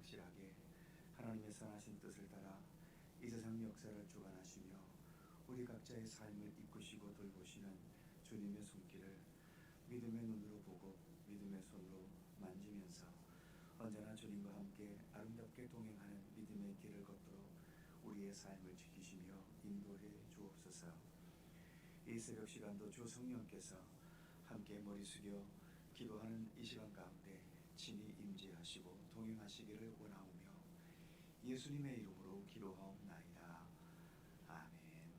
확실하게 하나님의 선하신 뜻을 따라 이 세상 역사를 주관하시며 우리 각자의 삶을 이끄시고 돌보시는 주님의 손길을 믿음의 눈으로 보고 믿음의 손으로 만지면서 언제나 주님과 함께 아름답게 동행하는 믿음의 길을 걷도록 우리의 삶을 지키시며 인도해 주옵소서. 이 새벽 시간도 주 성령께서 함께 머리 숙여 기도하는 이 시간 가운데 친히 임재하시고 동행하시기를 원하오며 예수님의 이름으로 기도하옵나이다. 아멘.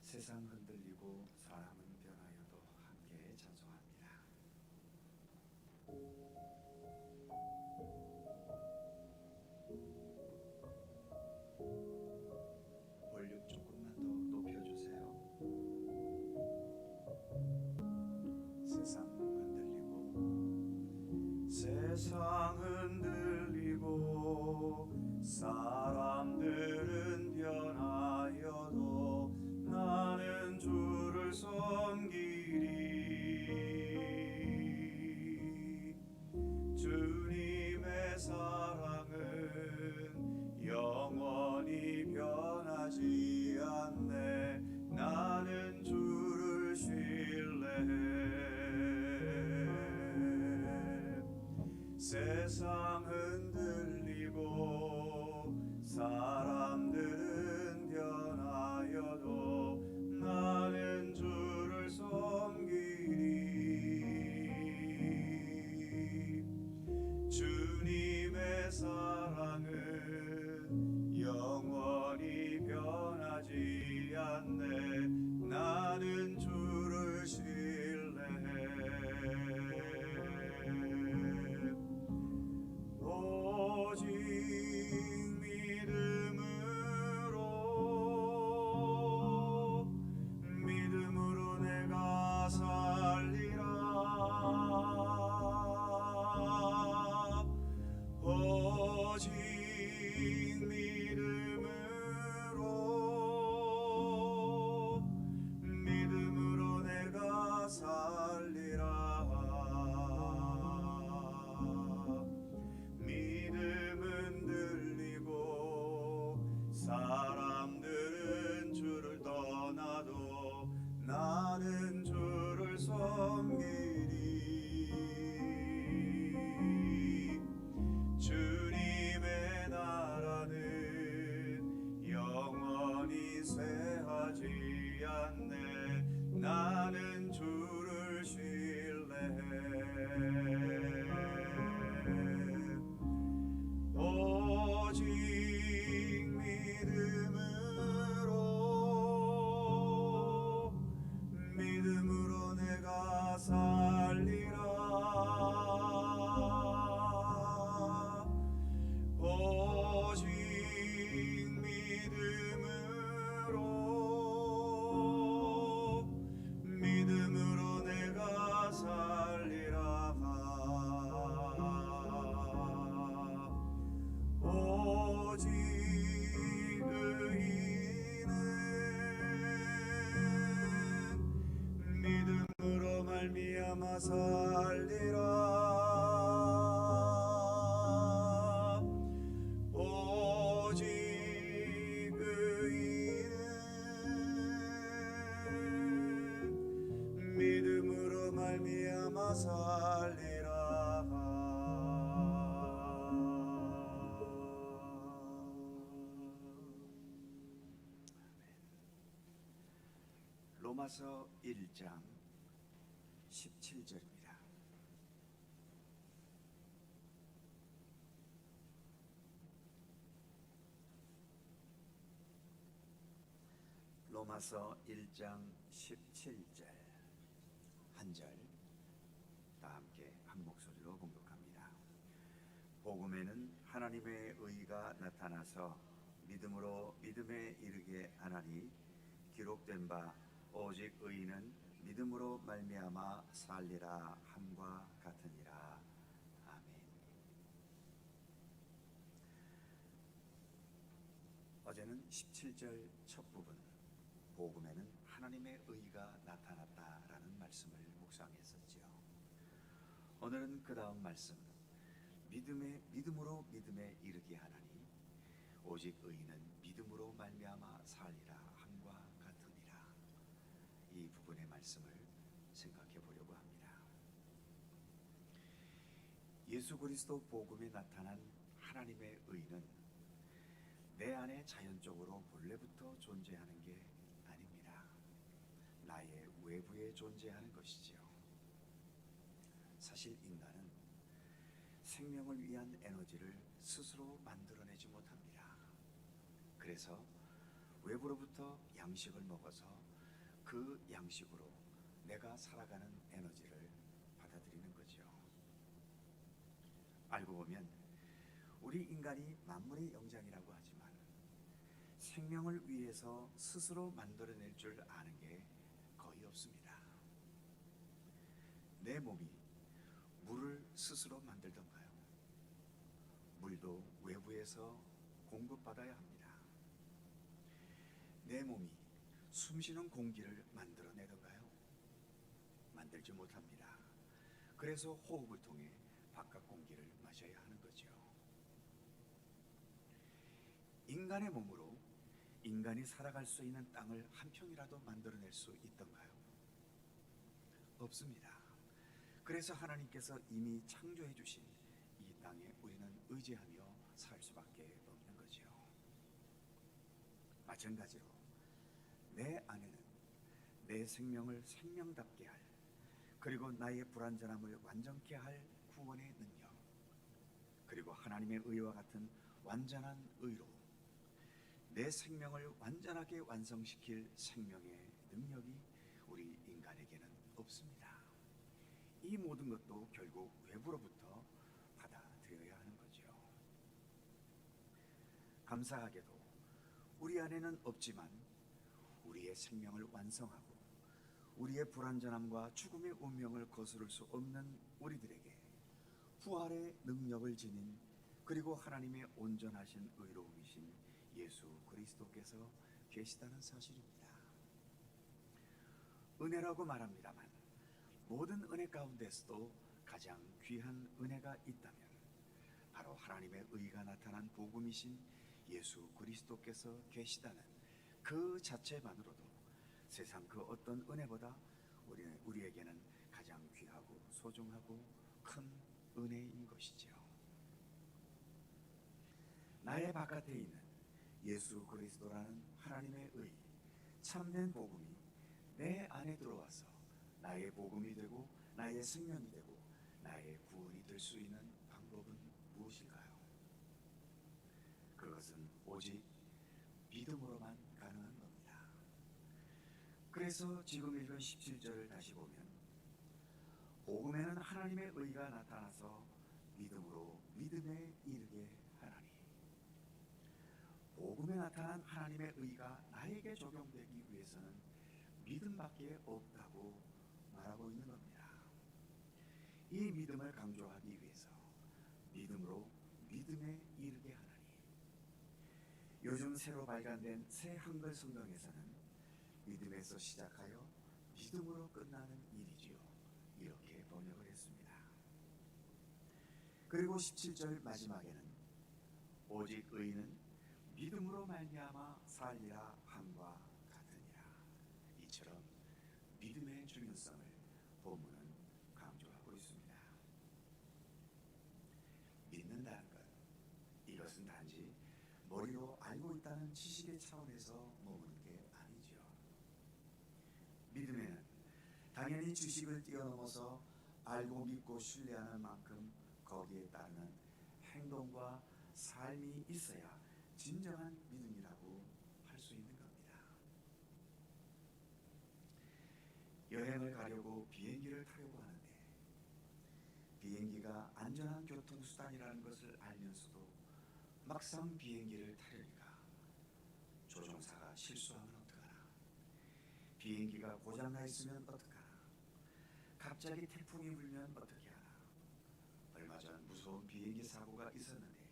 세상 흔들리고 사람은 변하여도 함께 찬송합니다. 볼륨 조금만 더 높여주세요. 세상 흔들리고 사람들은 변하여도 나는 주를 섬기리. 주님의 사랑은 영원히 변하지 않네. 나는 주를 신뢰해. 세상 흔들리고 사람들은 변하여도 나는 주를 섬기리. 주님의 사랑은 영원히 변하지 않네. 나는 주를 신뢰해. 오직 믿음으로 내가 살리라. 오직 믿음으로 내가 살리라. 믿음은 들리고 사람들은 주를 떠나도 나는 주를 섬기리. 주님의 나라는 영원히 쇠하지 않네. 나는 주를 신뢰해. 오직 믿음으로 내가 살리라. 오직 믿음으로 내가 살리라. 오직 의인은 믿음으로 말미암아 살리라. 오직 의인은 믿음으로 말미암아 살리라. 로마서 1장 17절입니다. 로마서 1장 17절 한 절 다 함께 한 목소리로 공독합니다. 복음에는 하나님의 의가 나타나서 믿음으로 믿음에 이르게 하나니 기록된 바 오직 의인은 믿음으로 말미암아 살리라 함과 같으니라. 아멘. 어제는 17절 첫 부분 복음에는 하나님의 의가 나타났다라는 말씀을 묵상했었지요. 오늘은 그 다음 말씀 믿음으로 믿음에 이르게 하나니 오직 의인은 믿음으로 말미암아 살리라 함과 같으니라. 이 부분의 말씀을 생각해 보려고 합니다. 예수 그리스도 복음에 나타난 하나님의 의는 내 안에 자연적으로 본래부터 존재하는 게 아닙니다. 나의 외부에 존재하는 것이지요. 사실 인간은 생명을 위한 에너지를 스스로 만들어내지 못합니다. 그래서 외부로부터 양식을 먹어서 그 양식으로 내가 살아가는 에너지를 받아들이는 거죠. 알고 보면 우리 인간이 만물의 영장이라고 하지만 생명을 위해서 스스로 만들어낼 줄 아는 게 거의 없습니다. 내 몸이 물을 스스로 만들던가요? 물도 외부에서 공급받아야 합니다. 내 몸이 숨쉬는 공기를 만들어내던가요? 만들지 못합니다. 그래서 호흡을 통해 바깥 공기를 마셔야 하는 거죠. 인간의 몸으로 인간이 살아갈 수 있는 땅을 한 평이라도 만들어낼 수 있던가요? 없습니다. 그래서 하나님께서 이미 창조해 주신 이 땅에 우리는 의지하며 살 수밖에 없는 거죠. 마찬가지로 내 안에는 내 생명을 생명답게 할, 그리고 나의 불완전함을 완전케 할 구원의 능력, 그리고 하나님의 의와 같은 완전한 의로 내 생명을 완전하게 완성시킬 생명의 능력이 우리 인간에게는 없습니다. 이 모든 것도 결국 외부로부터 받아들여야 하는 거죠. 감사하게도 우리 안에는 없지만 우리의 생명을 완성하고 우리의 불완전함과 죽음의 운명을 거스를 수 없는 우리들에게 부활의 능력을 지닌, 그리고 하나님의 온전하신 의로우이신 예수 그리스도께서 계시다는 사실입니다. 은혜라고 말합니다만 모든 은혜 가운데서도 가장 귀한 은혜가 있다면 바로 하나님의 의가 나타난 복음이신 예수 그리스도께서 계시다는 그 자체만으로도 세상 그 어떤 은혜보다 우리에게는 가장 귀하고 소중하고 큰 은혜인 것이지요. 나의 바깥에 있는 예수 그리스도라는 하나님의 의, 참된 복음이 내 안에 들어와서 나의 복음이 되고 나의 생명이 되고 나의 구원이 될 수 있는 방법은 무엇일까요? 그것은 오직 믿음으로만 가능한 겁니다. 그래서 지금 읽은 17절을 다시 보면 복음에는 하나님의 의가 나타나서 믿음으로 믿음에 이르게 하나니, 복음에 나타난 하나님의 의가 나에게 적용되기 위해서는 믿음밖에 없다고 말하고 있는 겁니다. 이 믿음을 강조하기 위해서 믿음으로 믿음에 이르게 하나니, 요즘 새로 발간된 새 한글 성경에서는 믿음에서 시작하여 믿음으로 끝나는 일이지요, 이렇게 번역을 했습니다. 그리고 17절 마지막에는 오직 의인은 믿음으로 말미암아 살리라 함과 같으니라. 이처럼 믿음의 중요성을 본문은 강조하고 있습니다. 믿는다는 것, 이것은 단지 머리로 알고 있다는 지식의 차원에서 머무는 게 아니죠. 믿음에는 당연히 지식을 뛰어넘어서 알고 믿고 신뢰하는 만큼 거기에 따르는 행동과 삶이 있어야 진정한 믿음이라고 할 수 있는 겁니다. 여행을 가려고 비행기를 타려고 하는데 비행기가 안전한 교통수단이라는 것을 알면서도 막상 비행기를 타려니까 조종사가 실수하면 어떡하나, 비행기가 고장나 있으면 어떡하나, 갑자기 태풍이 불면 어떻게 하나. 얼마 전 무서운 비행기 사고가 있었는데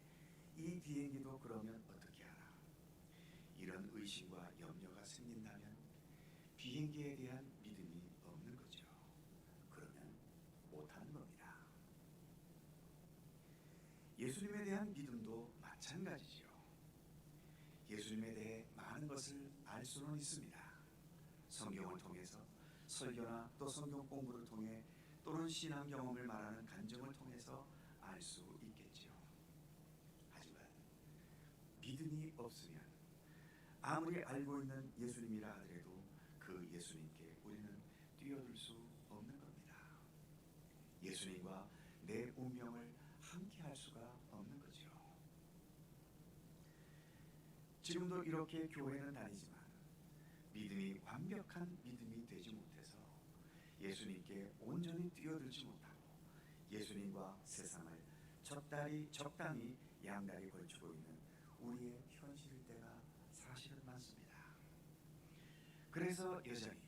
이 비행기도 그러면 어떻게 하나. 이런 의심과 염려가 생긴다면 비행기에 대한 믿음이 없는 거죠. 그러면 못하는 겁니다. 예수님에 대한 믿음도 마찬가지지요. 예수님에 대해 많은 것을 알 수는 있습니다. 성경을 통해서, 설교나 또 성경 공부를 통해, 또는 신앙 경험을 말하는 간증을 통해서 알 수 있겠지요. 하지만 믿음이 없으면 아무리 알고 있는 예수님이라 하더라도 그 예수님께 우리는 뛰어들 수 없는 겁니다. 예수님과 내 운명을 함께 할 수가 없는 거죠. 지금도 이렇게 교회는 다니지만 믿음이 완벽한 믿음이 되지 못해서 예수님께 온전히 뛰어들지 못하고 예수님과 세상을 적당히 양다리 걸치고 있는 우리의 현실일 때가 사실은 많습니다. 그래서 여전히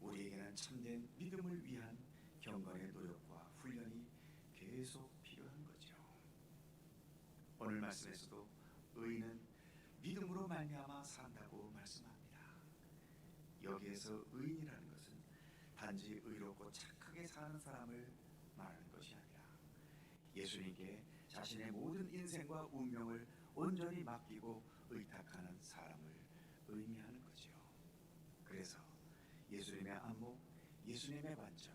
우리에게는 참된 믿음을 위한 경건의 노력과 훈련이 계속 필요한 거죠. 오늘 말씀에서도 의인은 믿음으로 말미암아 산다고 말씀합니다. 여기에서 의인이라는 것은 단지 의롭고 착하게 사는 사람을 말하는 것이 아니라 예수님께 자신의 모든 인생과 운명을 온전히 맡기고 의탁하는 사람을 의미하는 거죠. 그래서 예수님의 안목, 예수님의 관점,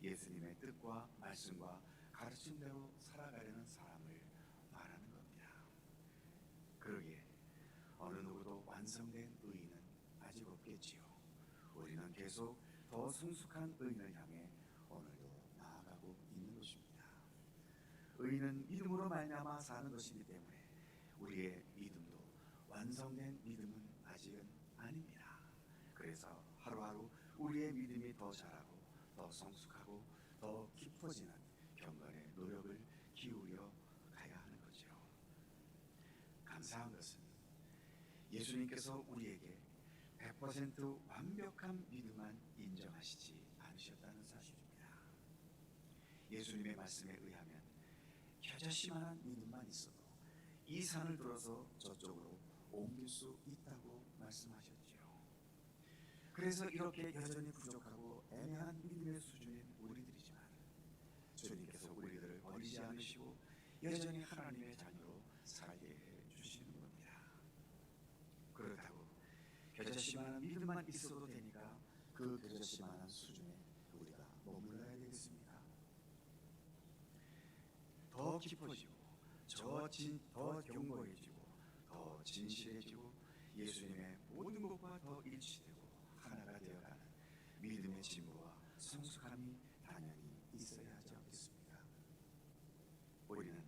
예수님의 뜻과 말씀과 가르침대로 살아가려는 사람을 말하는 겁니다. 그러기에 어느 누구도 완성된 의인은 아직 없겠지요. 우리는 계속 더 성숙한 의인을 향해 오늘도 나아가고 있는 것입니다. 의인은 믿음으로 말미암아 사는 것이기 때문에 우리의 믿음도 완성된 믿음은 아직은 아닙니다. 그래서 하루하루 우리의 믿음이 더 자라고 더 성숙하고 더 깊어지는 경건의 노력을 기울여 가야 하는 거죠. 감사한 것은 예수님께서 우리에게 100% 완벽한 믿음만 인정하시지 않으셨다는 사실입니다. 예수님의 말씀에 의하면 겨자씨만한 믿음만 있어도 이 산을 들어서 저쪽으로 옮길 수 있다고 말씀하셨죠. 그래서 이렇게 여전히 부족하고 애매한 믿음의 수준인 우리들이지만 주님께서 우리들을 버리지 않으시고 여전히 하나님의 자녀로 살게 해주시는 겁니다. 그렇다고 겨자씨만한 믿음만 있어도 되니까 그 겨자씨만한 수준에 우리가 머물러야 되겠습니까? 더 깊어지고 더 견고해지고 더 진실해지고 예수님의 모든 것과 더 일치되고 하나가 되어가는 믿음의 진보와 성숙함이 당연히 있어야 하지 않겠습니까? 우리는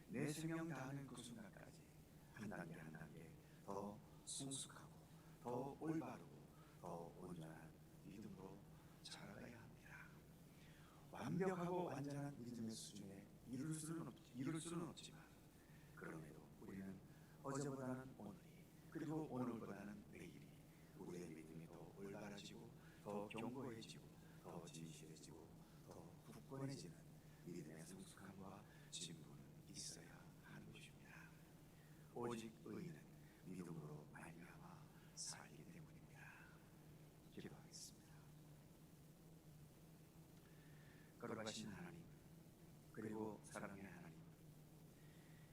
내 생명 다하는 그 순간까지 한 단계 한 단계 더 성숙하고 더 올바르고 더 온전한 믿음으로 자라가야 합니다. 완벽하고 완전한 믿음의 수준에 이룰 수는 없지만 그럼에도 우리는 어제보다는 오늘이 그리고 오늘보다는 내일이 우리의 믿음이 더 올바라지고 더 견고해지고 더 진실해지고 더 굳건해지는 믿음의 성숙함과 진보는 있어야 하는 것입니다. 오직 의인은 믿음으로 말미암아 살기 때문입니다. 기도하겠습니다. 거룩하신 하나님, 그리고 사랑의 하나님,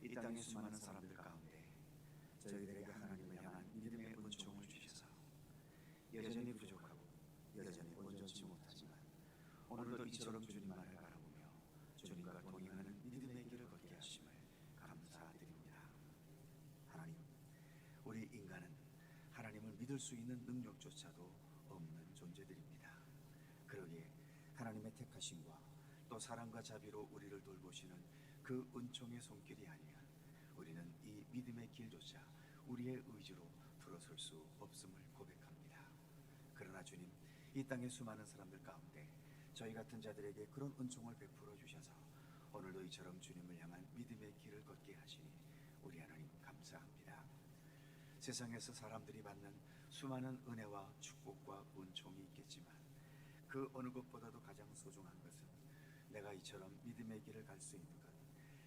이 땅의 수많은 사람들 가운데 저희들에게 하나님을 향한 믿음의 은총을 주셔서 여전히 부족하고 여전히 온전치 못하지만 오늘도 이처럼 주님만을 바라보며 주님과 동행하는 믿음의 길을 걷게 하심을 감사드립니다. 하나님, 우리 인간은 하나님을 믿을 수 있는 능력조차도 없는 존재들입니다. 그러기에 하나님의 택하심과 또 사랑과 자비로 우리를 돌보시는 그 은총의 손길이 아니면 우리는 이 믿음의 길조차 우리의 의지로 들어설 수 없음을 고백합니다. 그러나 주님, 이 땅의 수많은 사람들 가운데 저희 같은 자들에게 그런 은총을 베풀어 주셔서 오늘도 이처럼 주님을 향한 믿음의 길을 걷게 하시니 우리 하나님 감사합니다. 세상에서 사람들이 받는 수많은 은혜와 축복과 은총이 있겠지만 그 어느 것보다도 가장 소중한 것은 내가 이처럼 믿음의 길을 갈 수 있는 것,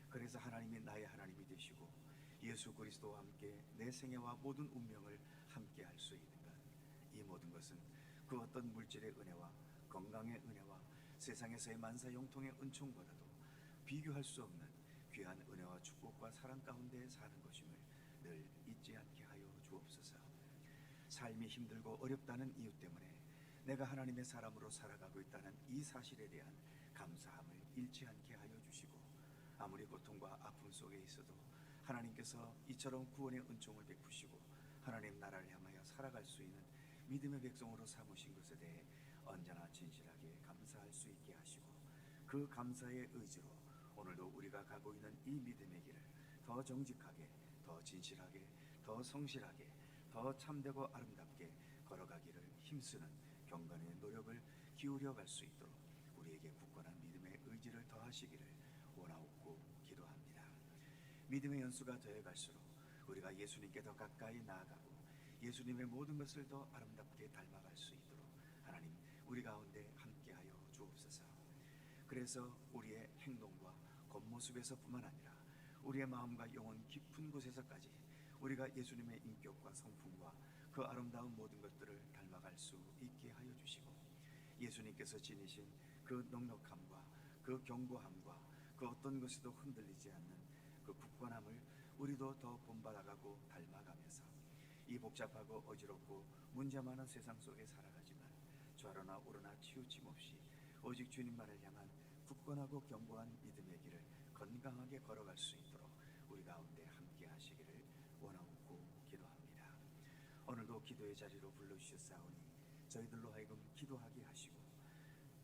그래서 하나님이 나의 하나님이 되시고 예수 그리스도와 함께 내 생애와 모든 운명을 함께 할 수 있는 것, 이 모든 것은 그 어떤 물질의 은혜와 건강의 은혜와 세상에서의 만사형통의 은총보다도 비교할 수 없는 귀한 은혜와 축복과 사랑 가운데 사는 것임을 늘 잊지 않게 하여 주옵소서. 삶이 힘들고 어렵다는 이유 때문에 내가 하나님의 사람으로 살아가고 있다는 이 사실에 대한 감사함을 잃지 않게 하여 주시고, 아무리 고통과 아픔 속에 있어도 하나님께서 이처럼 구원의 은총을 베푸시고 하나님 나라를 향하여 살아갈 수 있는 믿음의 백성으로 삼으신 것에 대해 언제나 진실하게 감사할 수 있게 하시고, 그 감사의 의지로 오늘도 우리가 가고 있는 이 믿음의 길을 더 정직하게, 더 진실하게, 더 성실하게, 더 참되고 아름답게 걸어가기를 힘쓰는 경건의 노력을 기울여 갈 수 있도록 우리에게 굳건한 믿음의 의지를 더하시기를 원하옵고 기도합니다. 믿음의 연수가 더해갈수록 우리가 예수님께 더 가까이 나아가고 예수님의 모든 것을 더 아름답게 닮아갈 수 있도록 하나님 우리 가운데 함께하여 주옵소서. 그래서 우리의 행동과 겉모습에서뿐만 아니라 우리의 마음과 영혼 깊은 곳에서까지 우리가 예수님의 인격과 성품과 그 아름다운 모든 것들을 닮아갈 수 있게 하여 주시고, 예수님께서 지니신 그 넉넉함과 그 견고함과 그 어떤 것에도 흔들리지 않는 그 굳건함을 우리도 더 본받아가고 닮아가면서 이 복잡하고 어지럽고 문제 많은 세상 속에 살아가지만 좌로나 우로나 치우침 없이 오직 주님만을 향한 굳건하고 견고한 믿음의 길을 건강하게 걸어갈 수 있도록 우리 가운데 함께 하시기를 원하옵고 기도합니다. 오늘도 기도의 자리로 불러주셨사오니 저희들로 하여금 기도하게 하시고,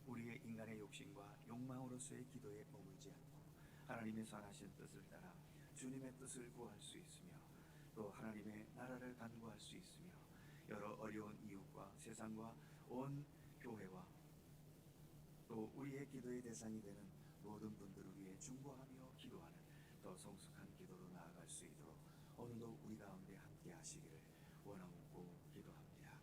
우리의 인간의 욕심과 욕망으로서의 기도에 머물지 않고 하나님의 선하신 뜻을 따라 주님의 뜻을 구할 수 있으며, 또 하나님의 나라를 간구할 수 있으며, 여러 어려운 이웃과 세상과 온 교회와 또 우리의 기도의 대상이 되는 모든 분들을 위해 중보하며 기도하는 더 성숙한 기도로 나아갈 수 있도록 오늘도 우리 가운데 함께 하시기를 원하옵고 기도합니다.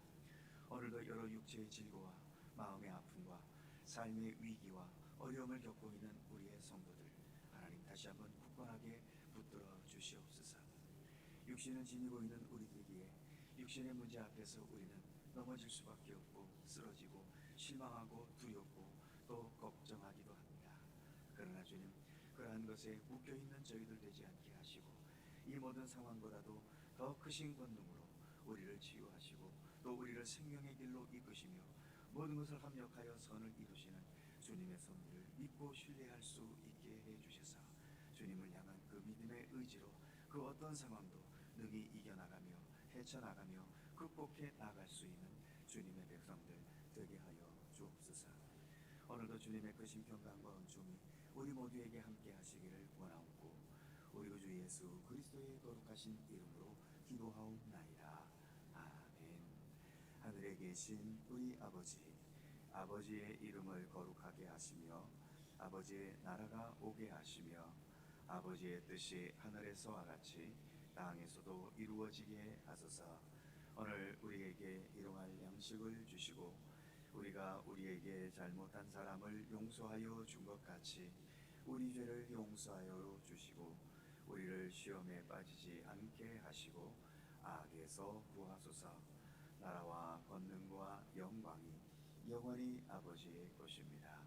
오늘도 여러 육체의 질고와 마음의 아픔과 삶의 위기와 어려움을 겪고 있는 우리의 성도들 하나님 다시 한번 굳건하게 붙들어 주시옵소서. 육신을 지니고 있는 우리들에게 육신의 문제 앞에서 우리는 넘어질 수밖에 없고 쓰러지고 실망하고 두렵고 또 걱정하기도 합니다. 그러나 주님, 그러한 것에 묶여있는 저희들 되지 않게 하시고 이 모든 상황보다도 더 크신 권능으로 우리를 치유하시고 또 우리를 생명의 길로 이끄시며 모든 것을 합력하여 선을 이루시는 주님의 섭리를 믿고 신뢰할 수 있게 해주셔서 주님을 향한 그 믿음의 의지로 그 어떤 상황도 능히 이겨나가며 헤쳐나가며 극복해 나갈 수 있는 주님의 백성들 되게 하여 주옵소서. 오늘도 주님의 크신 평강과 은총이 우리 모두에게 함께 하시기를 원하옵고 우리 구주 예수 그리스도의 거룩하신 이름으로 기도하옵나이다. 아멘. 하늘에 계신 우리 아버지, 아버지의 이름을 거룩하게 하시며 아버지의 나라가 오게 하시며 아버지의 뜻이 하늘에서와 같이 땅에서도 이루어지게 하소서. 오늘 우리에게 일용할 양식을 주시고 우리가 우리에게 잘못한 사람을 용서하여 준 것 같이 우리 죄를 용서하여 주시고 우리를 시험에 빠지지 않게 하시고 악에서 구하소서. 나라와 권능과 영광이 영원히 아버지의 것입니다.